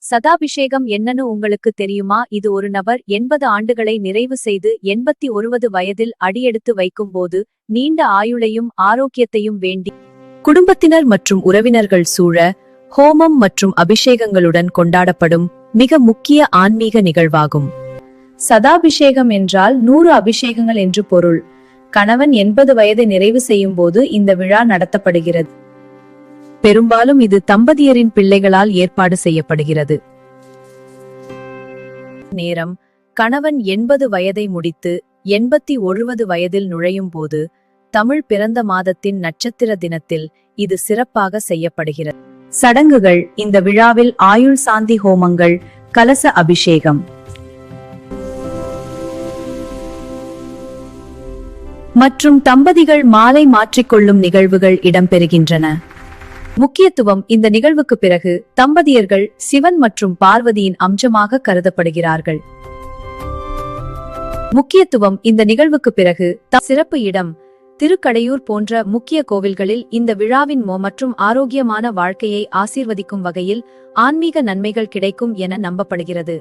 சதாபிஷேகம் என்னன்னு உங்களுக்கு தெரியுமா? இது ஒரு நபர் 80 ஆண்டுகளை நிறைவு செய்து 81 வயதில் அடியெடுத்து வைக்கும்போது நீண்ட ஆயுளையும் ஆரோக்கியத்தையும் வேண்டி குடும்பத்தினர் மற்றும் உறவினர்கள் சூழ ஹோமம் மற்றும் அபிஷேகங்களுடன் கொண்டாடப்படும் மிக முக்கிய ஆன்மீக நிகழ்வாகும். சதாபிஷேகம் என்றால் 100 அபிஷேகங்கள் என்று பொருள். கணவன் 80 வயதை நிறைவு செய்யும் போது இந்த விழா நடத்தப்படுகிறது. பெரும்பாலும் இது தம்பதியரின் பிள்ளைகளால் ஏற்பாடு செய்யப்படுகிறது. நேரம்: கணவன் 80 வயதை முடித்து 81 வயதில் நுழையும் போது தமிழ் பிறந்த மாதத்தின் நட்சத்திர தினத்தில் இது சிறப்பாக செய்யப்படுகிறது. சடங்குகள்: இந்த விழாவில் ஆயுள் சாந்தி ஹோமங்கள், கலச அபிஷேகம் மற்றும் தம்பதிகள் மாலை மாற்றிக்கொள்ளும் நிகழ்வுகள் இடம்பெறுகின்றன. முக்கியத்துவம்: இந்த நிகழ்வுக்கு பிறகு தம்பதியர்கள் சிவன் மற்றும் பார்வதியின் அம்சமாக கருதப்படுகிறார்கள். முக்கியத்துவம்: இந்த நிகழ்வுக்கு பிறகு சிறப்பு இடம்: திருக்கடையூர் போன்ற முக்கிய கோவில்களில் இந்த விழாவின் மற்றும் ஆரோக்கியமான வாழ்க்கையை ஆசீர்வதிக்கும் வகையில் ஆன்மீக நன்மைகள் கிடைக்கும் என நம்பப்படுகிறது.